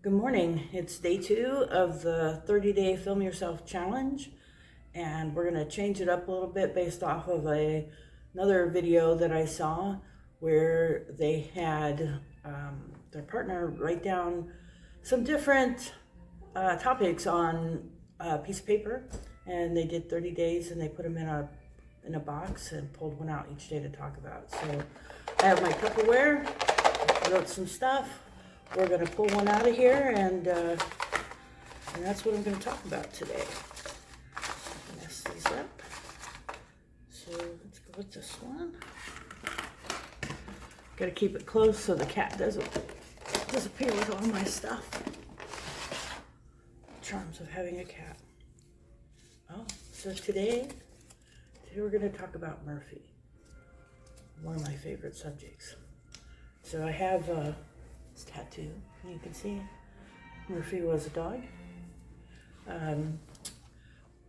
Good morning. It's day 2 of the 30-day Film Yourself challenge, and we're going to change it up a little bit based off of another video that I saw where they had their partner write down some different topics on a piece of paper, and they did 30 days and they put them in a box and pulled one out each day to talk about. So I have my Tupperware, wrote some stuff. We're going to pull one out of here, and that's what I'm going to talk about today. Mess these up. So let's go with this one. Got to keep it close so the cat doesn't disappear with all my stuff. Charms of having a cat. Oh, so today we're going to talk about Murphy, one of my favorite subjects. So I have this tattoo, you can see Murphy was a dog.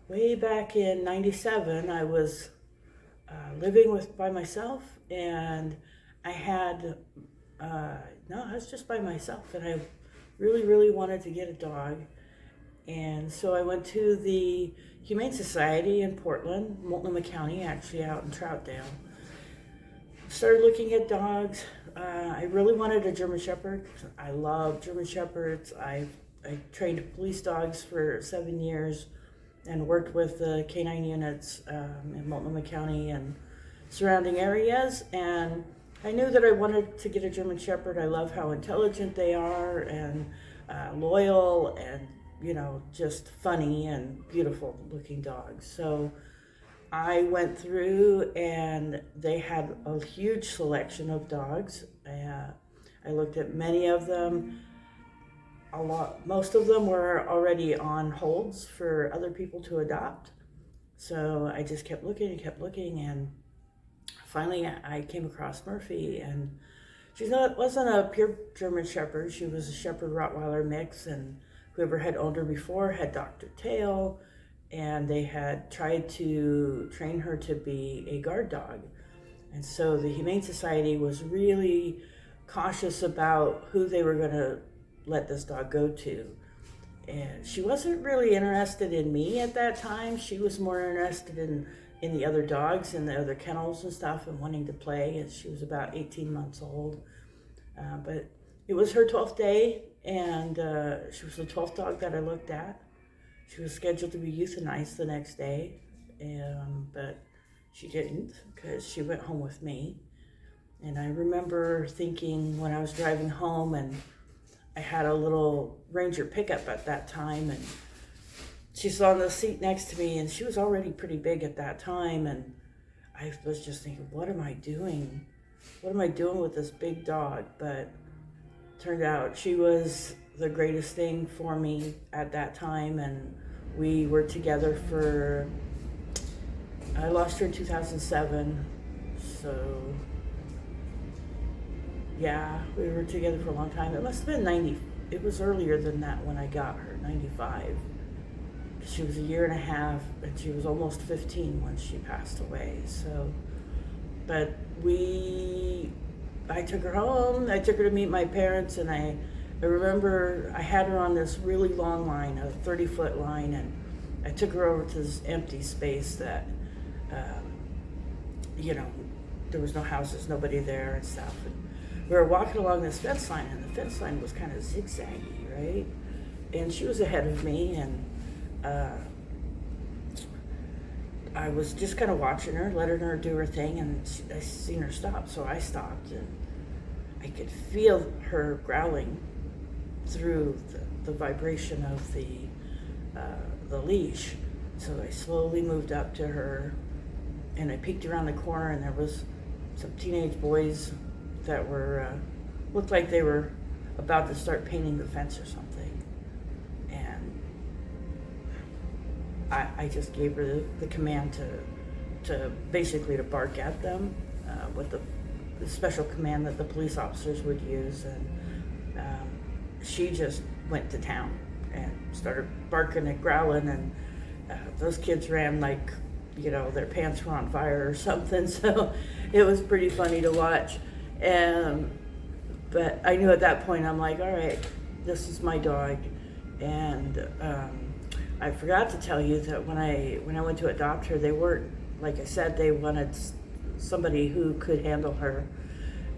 Way back in '97, I was living by myself, and I had I was just by myself, and I really wanted to get a dog. And so I went to the Humane Society in Portland, Multnomah County, actually out in Troutdale. Started looking at dogs. I really wanted a German Shepherd. I love German Shepherds. I trained police dogs for 7 years and worked with the canine units in Multnomah County and surrounding areas. And I knew that I wanted to get a German Shepherd. I love how intelligent they are and loyal and, just funny and beautiful looking dogs. So I went through and they had a huge selection of dogs. I looked at many of them. Most of them were already on holds for other people to adopt. So I just kept looking and finally I came across Murphy, and she wasn't a pure German Shepherd. She was a Shepherd Rottweiler mix, and whoever had owned her before had docked her tail, and they had tried to train her to be a guard dog. And so the Humane Society was really cautious about who they were going to let this dog go to. And she wasn't really interested in me at that time. She was more interested in the other dogs and the other kennels and stuff and wanting to play. And she was about 18 months old. But it was her 12th day, and she was the 12th dog that I looked at. She was scheduled to be euthanized the next day, but she didn't because she went home with me. And I remember thinking when I was driving home, and I had a little Ranger pickup at that time, and she's on the seat next to me, and she was already pretty big at that time, and I was just thinking, what am I doing? What am I doing with this big dog? But turned out she was the greatest thing for me at that time, and we were together I lost her in 2007, so yeah, we were together for a long time. It must have been 90, it was earlier than that when I got her, 95. She was a year and a half, and she was almost 15 when she passed away, so, but I took her home, I took her to meet my parents, and I remember I had her on this really long line, a 30-foot line, and I took her over to this empty space that, there was no houses, nobody there and stuff. And we were walking along this fence line, and the fence line was kind of zigzaggy, right? And she was ahead of me, and I was just kind of watching her, letting her do her thing, and I seen her stop, so I stopped, and I could feel her growling through the vibration of the leash. So I slowly moved up to her, and I peeked around the corner, and there was some teenage boys that looked like they were about to start painting the fence or something. And I just gave her the command to basically to bark at them with the special command that the police officers would use, and she just went to town and started barking and growling, and those kids ran like their pants were on fire or something. So it was pretty funny to watch. But I knew at that point, I'm like, all right, this is my dog. And I forgot to tell you that when I went to adopt her, they weren't, like I said, they wanted somebody who could handle her.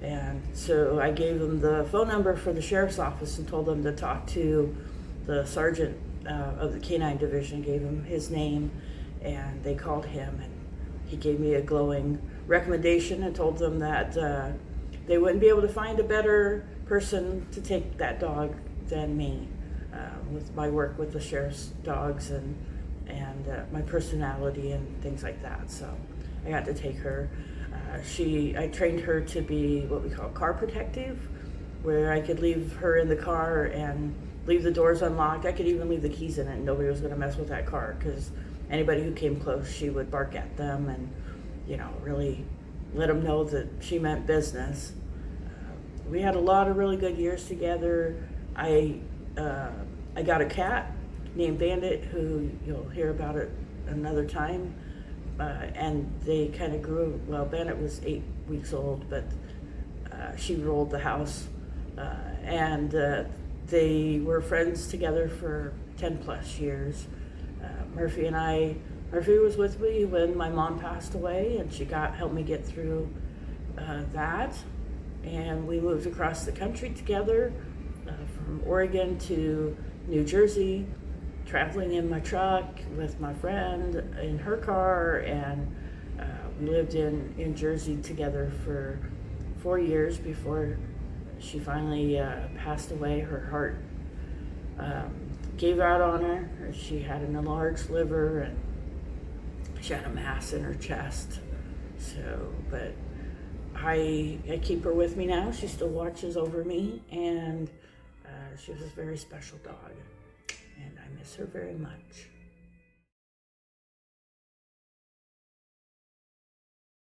And so I gave them the phone number for the sheriff's office and told them to talk to the sergeant of the canine division, gave him his name, and they called him, and he gave me a glowing recommendation and told them that they wouldn't be able to find a better person to take that dog than me, with my work with the sheriff's dogs and my personality and things like that. So I got to take her. I trained her to be what we call car protective, where I could leave her in the car and leave the doors unlocked. I could even leave the keys in it and nobody was going to mess with that car, because anybody who came close, she would bark at them and, really let them know that she meant business. We had a lot of really good years together. I got a cat named Bandit, who you'll hear about it another time. And they kind of grew. Well, Bandit was 8 weeks old, but she ruled the house. And they were friends together for 10 plus years. Murphy was with me when my mom passed away, and she helped me get through that. And we moved across the country together, from Oregon to New Jersey, traveling in my truck with my friend in her car, and we lived in Jersey together for 4 years before she finally passed away. Her heart gave out on her. She had an enlarged liver and she had a mass in her chest. So, but I keep her with me now. She still watches over me, and she was a very special dog, and I miss her very much.